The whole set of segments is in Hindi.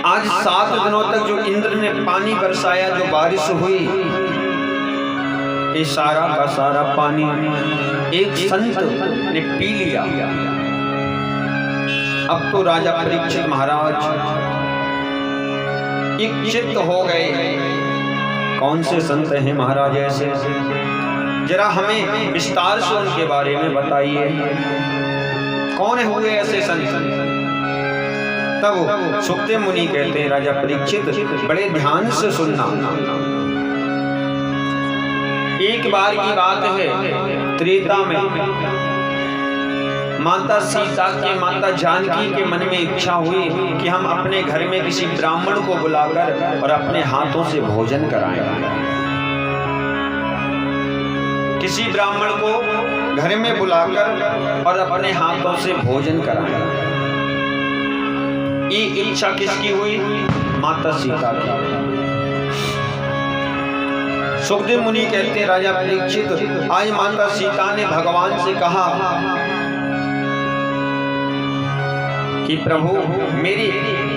आज 7 दिनों तक जो इंद्र ने पानी बरसाया, जो बारिश हुई, ये सारा का सारा पानी एक संत ने पी लिया। अब तो राजा परीक्षित महाराज एक चित्त हो गए, कौन से संत हैं महाराज ऐसे, जरा हमें विस्तार से उनके बारे में बताइए, कौन हुए ऐसे संत। तब सुखदेव मुनि कहते हैं, राजा परीक्षित बड़े ध्यान से सुनना। एक बार की बात है, त्रेता में माता सीता के, माता जानकी के मन में इच्छा हुई कि हम अपने घर में किसी ब्राह्मण को बुलाकर और अपने हाथों से भोजन कराएं। किसी ब्राह्मण को घर में बुलाकर और अपने हाथों से भोजन कराएं। ये इच्छा किसकी हुई? माता सीता की। सुखदेव मुनि कहते हैं, राजा परीक्षित आज माता सीता ने भगवान से कहा कि प्रभु मेरी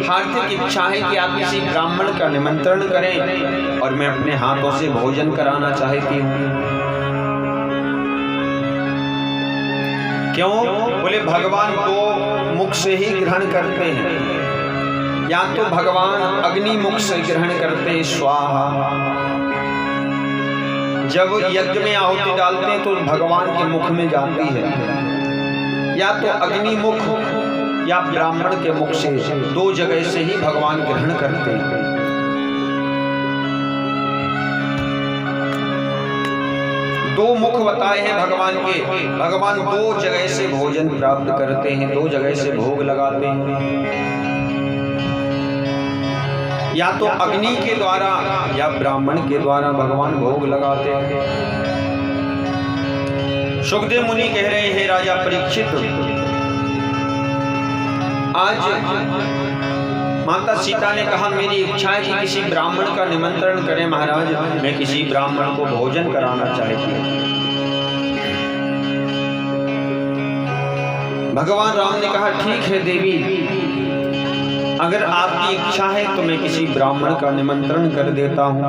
हार्दिक इच्छा है कि आप किसी ब्राह्मण का निमंत्रण करें और मैं अपने हाथों से भोजन कराना चाहती हूँ। क्यों? बोले भगवान 2 मुख से ही ग्रहण करते हैं, या तो भगवान अग्नि मुख से ग्रहण करते हैं, स्वाहा। जब यज्ञ में आहुति डालते हैं तो भगवान के मुख में जाती है, या तो अग्नि मुख या ब्राह्मण के मुख से, 2 जगह से ही भगवान ग्रहण करते हैं। दो मुख बताए हैं भगवान के, भगवान 2 जगह से भोजन प्राप्त करते हैं, 2 जगह से भोग लगाते हैं, या तो अग्नि के द्वारा या ब्राह्मण के द्वारा भगवान भोग लगाते हैं। सुखदेव मुनि कह रहे हैं, राजा परीक्षित आज माता सीता ने कहा मेरी इच्छा है कि किसी ब्राह्मण का निमंत्रण करें महाराज, मैं किसी ब्राह्मण को भोजन कराना चाहती हूँ। भगवान राम ने कहा ठीक है देवी, अगर आपकी इच्छा है तो मैं किसी ब्राह्मण का निमंत्रण कर देता हूँ।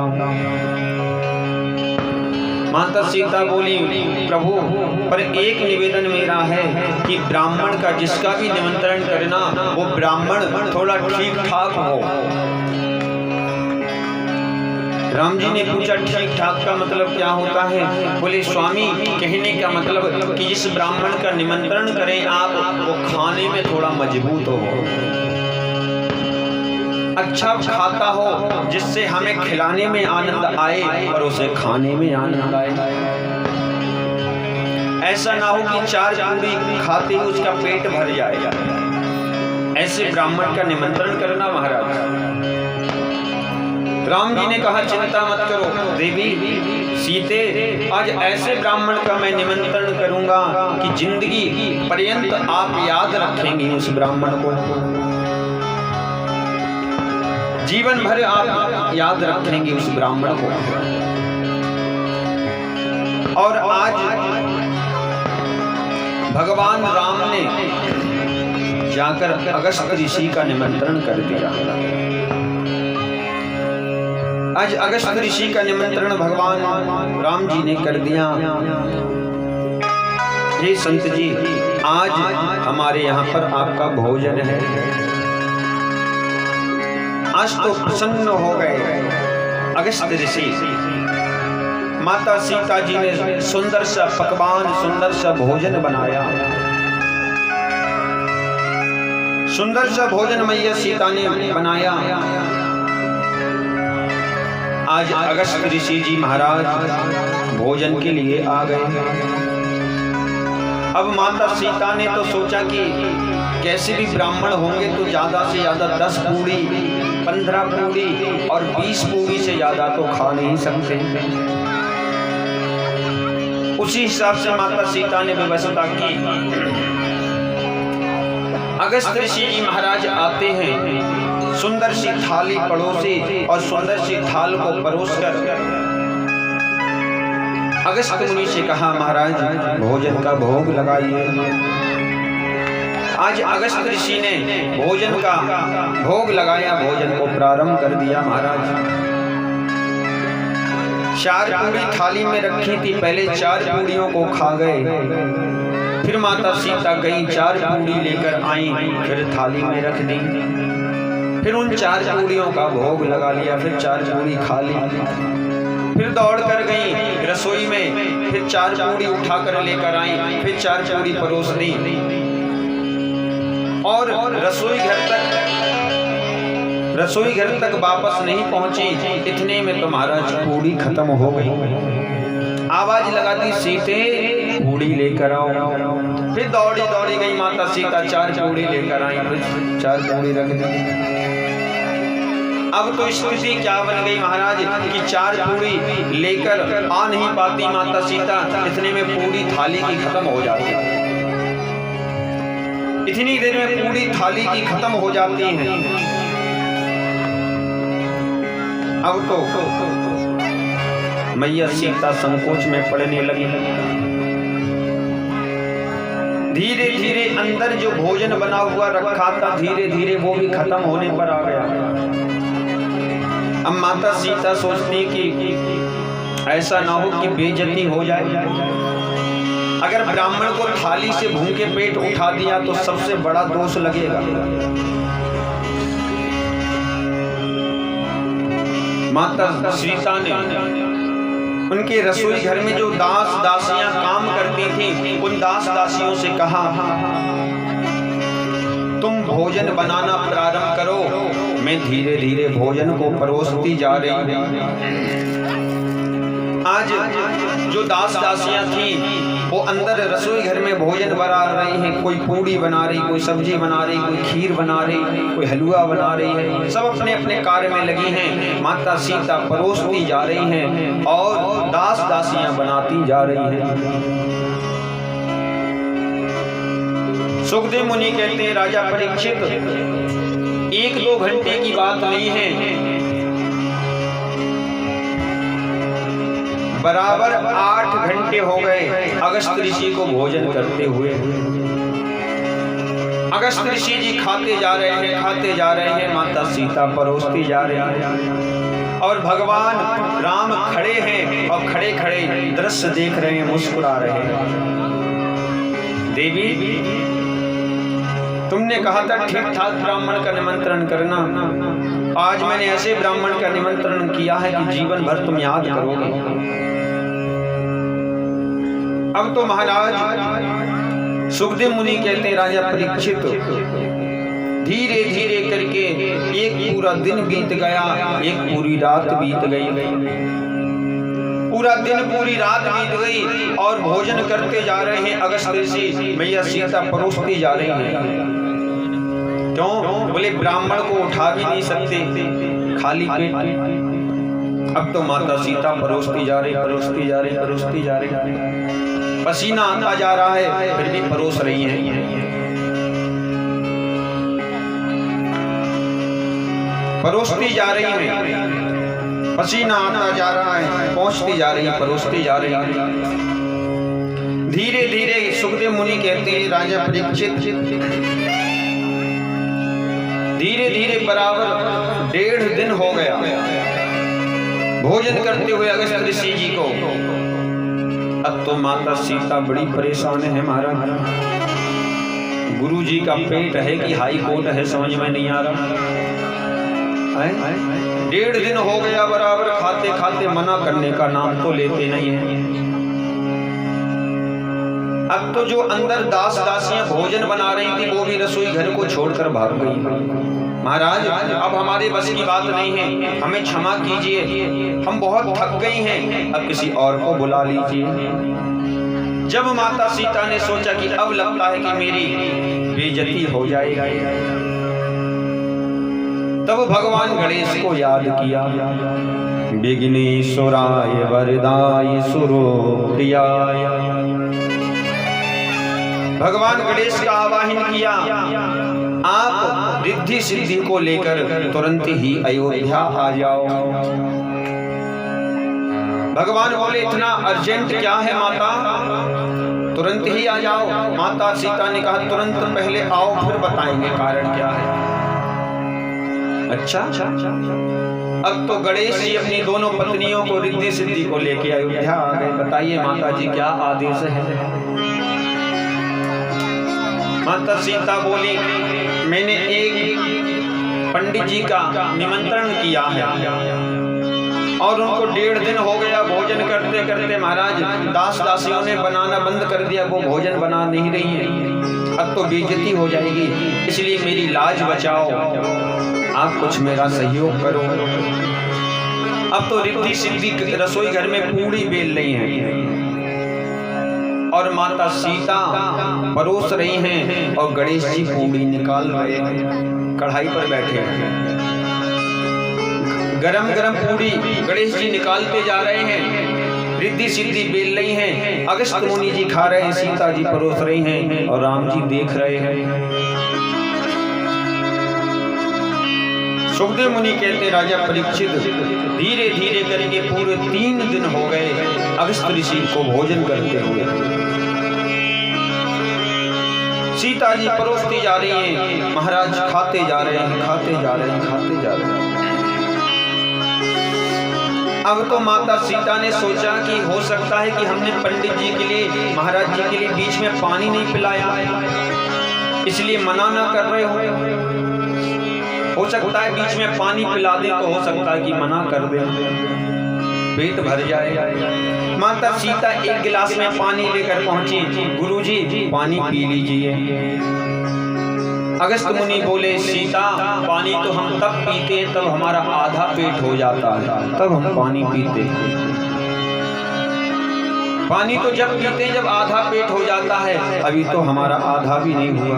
माता सीता बोली प्रभु पर एक निवेदन मेरा है कि ब्राह्मण का जिसका भी निमंत्रण करना वो ब्राह्मण थोड़ा ठीक ठाक हो। राम जी ने पूछा ठीक ठाक का मतलब क्या होता है? बोले स्वामी कहने का मतलब कि जिस ब्राह्मण का निमंत्रण करें आप, वो खाने में थोड़ा मजबूत हो, अच्छा खाता हो, जिससे हमें खिलाने में आनंद आए और उसे खाने में आनंद आए। ऐसा ना हो कि 4 पूरी खाते ही उसका पेट भर जाएगा। ऐसे ब्राह्मण का निमंत्रण करना महाराज। राम जी ने कहा चिंता मत करो देवी सीते, आज ऐसे ब्राह्मण का मैं निमंत्रण करूंगा कि जिंदगी पर्यंत आप याद रखेंगे उस ब्राह्मण को, जीवन भर आप याद रखेंगे उस ब्राह्मण को। और आज भगवान राम ने जाकर अगस्त ऋषि का निमंत्रण कर दिया। आज अगस्त ऋषि का निमंत्रण भगवान राम जी ने कर दिया। हे संत जी, आज हमारे यहाँ पर आपका भोजन है। आज तो प्रसन्न हो गए अगस्त ऋषि। माता सीता जी ने सुंदर सा पकवान, सुंदर सा भोजन बनाया। सुंदर सा भोजन मैया सीता ने बनाया। आज अगस्त ऋषि जी महाराज भोजन के लिए आ गए। अब माता सीता ने तो सोचा कि कैसे भी ब्राह्मण होंगे तो ज्यादा से ज्यादा 10 पूड़ी, 15 पूड़ी और 20 पूड़ी से ज्यादा तो खा नहीं सकते। उसी हिसाब से माता सीता ने व्यवस्था की। अगस्त ऋषि जी महाराज आते हैं, सुंदर सी थाली परोसी और सुंदर सी थाल को परोसकर अगस्त मुनि से कहा महाराज भोजन का भोग लगाइए। आज अगस्त ऋषि ने भोजन का भोग लगाया, भोजन को प्रारंभ कर दिया महाराज। 4 पूरी थाली में रखी थी, पहले 4 पूरियों को खा गए, फिर माता सीता गई 4 पूरी लेकर आई, फिर थाली में रख दी, फिर उन 4 पूरियों का भोग लगा लिया, फिर 4 पूरी खा ली, फिर दौड़ कर गई रसोई में, फिर 4 पूरी उठाकर लेकर आई, फिर 4 पूरी परोस दी और रसोई घर तक वापस नहीं पहुंची। इतने में तो महाराज पूरी खत्म हो गई। आवाज लगा दी, सीते पूरी लेकर आओ। फिर दौड़ी गई माता सीता, 4 पूरी लेकर आई, फिर 4 पूरी रख दी। अब तो स्थिति क्या बन गई महाराज कि 4 पूरी लेकर आ नहीं पाती माता सीता, इतने में पूरी थाली की खत्म हो जाती है। इतनी देर में पूरी थाली की खत्म हो जाती है। अब तो मैया सीता संकोच में पड़ने लगी। धीरे धीरे अंदर जो भोजन बना हुआ रखा था, धीरे धीरे वो भी खत्म होने पर आ गया। अब माता सीता सोचती कि ऐसा ना हो कि बेइज्जती हो जाए। अगर ब्राह्मण को थाली से भूखे पेट उठा दिया तो सबसे बड़ा दोष लगेगा। माता सीता ने उनके रसोई घर में जो दास दासियां काम करती थीं, उन दास दासियों से कहा, तुम भोजन बनाना प्रारंभ करो, मैं धीरे धीरे भोजन को परोसती जा रही हूं। आज जो दास दासियां थीं वो अंदर रसोई घर में भोजन बना रही हैं, कोई पूड़ी बना रही, कोई सब्जी बना रही, कोई खीर बना रही, कोई हलवा बना रही है, सब अपने अपने कार्य में लगी हैं। माता सीता परोसती जा रही हैं और दास दासियां बनाती जा रही हैं। सुखदेव मुनि कहते हैं, राजा परीक्षित, 1-2 घंटे की बात नहीं है, बराबर 8 घंटे हो गए अगस्त ऋषि को भोजन करते हुए। अगस्त ऋषि जी खाते जा रहे हैं, माता सीता परोसती जा रही है और भगवान राम खड़े हैं और खड़े खड़े दृश्य देख रहे हैं, मुस्कुरा रहे हैं। देवी, तुमने कहा था ठीक ठाक ब्राह्मण का निमंत्रण करना, आज मैंने ऐसे ब्राह्मण का निमंत्रण किया है कि जीवन भर तुम याद करोगे। अब तो महाराज सुखदेव मुनि कहते हैं, राजा परीक्षित, धीरे धीरे करके एक पूरा दिन बीत गया, एक पूरी रात बीत गई, पूरा दिन पूरी रात बीत गई और भोजन करते जा रहे हैं अगस्त ऋषि। मैया सीता परोसती जा रही हैं। क्यों? बोले ब्राह्मण को उठा भी नहीं सकते खाली पेट। अब तो माता सीता परोसती जा रही, पसीना आता जा रहा है, फिर भी परोस रही हैं। परोसती जा रही है, पसीना आता जा रहा है, पहुंचती जा रही, परोसती जा रही है। धीरे धीरे सुखदेव मुनि कहते हैं, राजा परीक्षित, धीरे धीरे बराबर 1.5 दिन हो गया भोजन करते हुए अगस्त ऋषि जी को। अब तो माता सीता बड़ी परेशान है महाराज। गुरु जी का पेट है कि हाई कोर्ट है, समझ में नहीं आ रहा। 1.5 दिन हो गया बराबर खाते खाते, मना करने का नाम तो लेते नहीं है। अब तो जो अंदर दास दासियां भोजन बना रही थी वो भी रसोई घर को छोड़कर भाग गई। महाराज, अब हमारे बस की बात नहीं है, हमें क्षमा कीजिए, हम बहुत थक गई हैं, अब किसी और को बुला लीजिए। जब माता सीता ने सोचा कि अब लगता है कि मेरी बेइज्जती हो जाएगी, तब भगवान गणेश को याद किया। विघ्नेश्वराय वरदाय सुरो प्रियाय, भगवान गणेश का आवाहन किया। आप रिद्धि सिद्धि को लेकर तुरंत ही अयोध्या आ जाओ। भगवान बोले, इतना अर्जेंट क्या है माता, तुरंत ही आ जाओ। माता सीता ने कहा तुरंत पहले आओ, फिर बताएंगे कारण क्या है। अच्छा, अब तो गणेश जी अपनी दोनों पत्नियों को रिद्धि सिद्धि को लेके अयोध्या आ गए। बताइए माता जी क्या आदेश है। माता सीता बोली मैंने एक पंडित जी का निमंत्रण किया है और उनको 1.5 दिन हो गया भोजन करते करते। महाराज दास दासियों ने बनाना बंद कर दिया, वो भोजन बना नहीं रही है। अब तो बेइज्जती हो जाएगी, इसलिए मेरी लाज बचाओ, आप कुछ मेरा सहयोग करो। अब तो रिद्धि सिद्धि रसोई घर में पूड़ी बेल रही हैं और माता सीता परोस रही हैं और गणेश जी पूड़ी निकाल रहे हैं, कढ़ाई पर बैठे हैं। गरम गरम पूड़ी गणेश जी निकालते जा रहे हैं, रिद्धि सिद्धि बेल रही हैं। अगस्त मुनि जी खा रहे हैं, सीता जी परोस रही हैं और राम जी देख रहे हैं। सुखदेव मुनि कहते राजा परीक्षित धीरे धीरे करके पूरे 3 दिन हो गए अगस्त ऋषि को भोजन करते हुए। सीता जी परोसती जा रही हैं, महाराज खाते जा रहे हैं, खाते जा रहे हैं, खाते जा रहे हैं। अब तो माता सीता ने सोचा कि हो सकता है कि हमने पंडित जी के लिए, महाराज जी के लिए बीच में पानी नहीं पिलाया, इसलिए मना ना कर रहे हो सकता है बीच में पानी पिला दे तो हो सकता है कि मना कर दे, पेट भर जाए। माता सीता एक गिलास में पानी लेकर पहुंची, गुरुजी पानी पी लीजिए। अगस्त मुनि बोले सीता पानी तो हम तब पीते हैं तब हमारा आधा पेट हो जाता है, तब हम पानी पीते हैं। पानी तो जब पीते हैं जब आधा पेट हो जाता है, अभी तो हमारा आधा भी नहीं हुआ।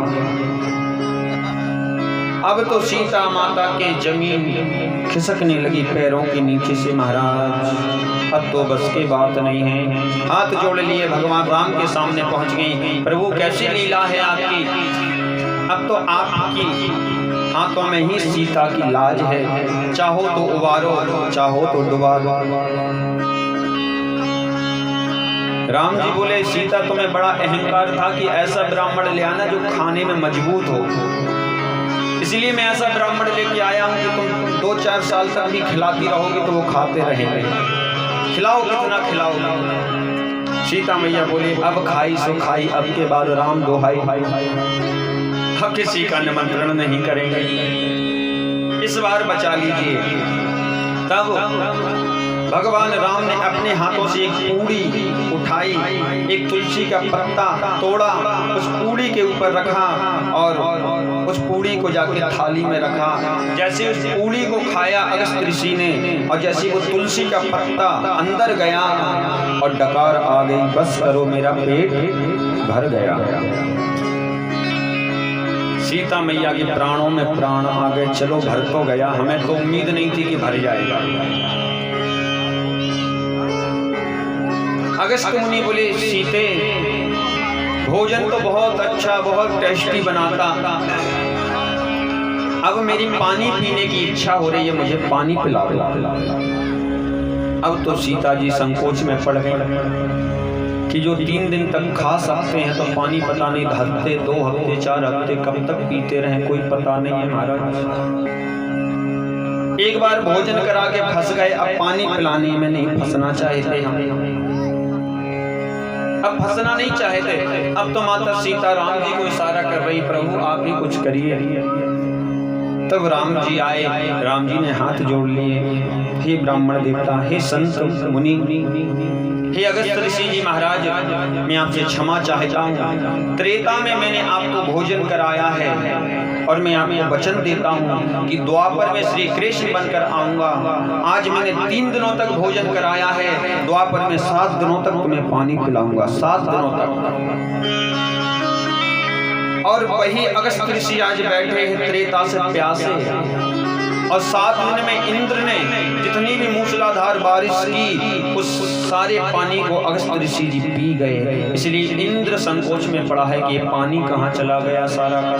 अब तो सीता माता के जमीन खिसकने लगी पैरों के नीचे से। महाराज अब तो बस की बात नहीं है, हाथ जोड़ लिए भगवान राम के सामने पहुंच गई। प्रभु कैसी लीला है आपकी, अब तो आपकी हाथों में ही सीता की लाज है, चाहो तो उबारो चाहो तो डुबा दो। राम जी बोले सीता तुम्हें बड़ा अहंकार था कि ऐसा ब्राह्मण ले आना जो खाने में मजबूत हो, इसलिए मैं ऐसा ब्राह्मण लेके आया हूं कि तुम 2-4 साल तक भी खिलाती रहोगी तो वो खाते रहेंगे। खिलाओ कितना खिलाओ। सीता मैया बोली अब खाई सो खाई, अब के बाद राम दोहाई, अब किसी का निमंत्रण नहीं करेंगे, इस बार बचा लीजिए। तब भगवान राम ने अपने हाथों से एक पूड़ी उठाई, एक तुलसी का पत्ता तोड़ा, उस पूड़ी के ऊपर रखा और उस पूड़ी को जाके थाली में रखा। जैसे उस पूड़ी को खाया अगस्त ऋषि ने और जैसे वो तुलसी का पत्ता अंदर गया और डकार आ गई, बस करो मेरा पेट भर गया। सीता मैया के प्राणों में प्राण आ गए, चलो भर तो गया, हमें तो उम्मीद नहीं थी कि भर जाएगा। अगस्त मुनि बोले सीते भोजन तो बहुत अच्छा बहुत टेस्टी बनाता, अब मेरी पानी पीने की इच्छा हो रही है, मुझे पानी पिला दो। अब तो सीता जी संकोच में पड़ गई कि जो 3 दिन तक खा सकते हैं तो पानी पता नहीं हफ्ते 2 हफ्ते 4 हफ्ते कब तक पीते रहे कोई पता नहीं है। महाराज एक बार भोजन करा के फंस गए, अब पानी पिलाने में नहीं फंसना चाहते हम, अब फंसना नहीं चाहते। अब तो माता सीता राम जी को इशारा कर रही, प्रभु आप ही कुछ करिए। तब राम जी आए, राम जी ने हाथ जोड़ लिए, हे ब्राह्मण देवता, हे संत मुनि, हे अगस्त ऋषि जी महाराज, मैं आपसे क्षमा चाहता हूँ। त्रेता में मैंने आपको भोजन कराया है और मैं आपको वचन देता हूँ कि द्वापर में श्री कृष्ण बनकर आऊंगा। आज मैंने 3 दिनों तक भोजन कराया है, द्वापर में 7 दिनों तक तुम्हें पानी पिलाऊंगा, 7 दिनों तक। और वही अगस्त ऋषि आज बैठे हैं त्रेता से प्यासे, और 7 दिन में इंद्र ने जितनी भी मूसलाधार बारिश की उस सारे पानी को अगस्त ऋषि जी पी गए। इसलिए इंद्र संकोच में पड़ा है कि ये पानी कहाँ चला गया, सारा का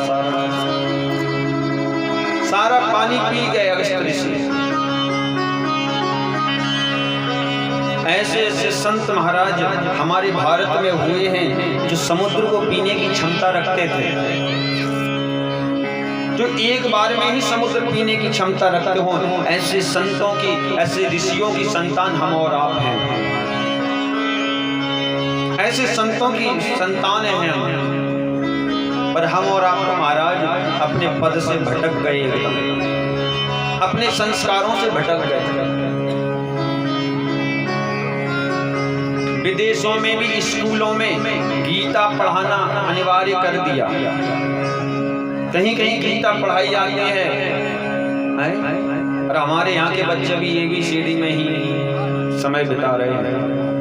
सारा पानी पी गए अगस्त ऋषि। ऐसे ऐसे संत महाराज हमारे भारत में हुए हैं जो समुद्र को पीने की क्षमता रखते थे, जो एक बार में ही समुद्र पीने की क्षमता रखते हो। ऐसे संतों की, ऐसे ऋषियों की संतान हम और आप हैं। ऐसे संतों की संतान हैं हम, पर हम और आप महाराज अपने पद से भटक गए, अपने संस्कारों से भटक गए। विदेशों में भी स्कूलों में गीता पढ़ाना अनिवार्य कर दिया। कहीं कहीं गीता पढ़ाई जाती है, और हमारे यहाँ के बच्चे भी ABCD में ही समय बिता रहे हैं।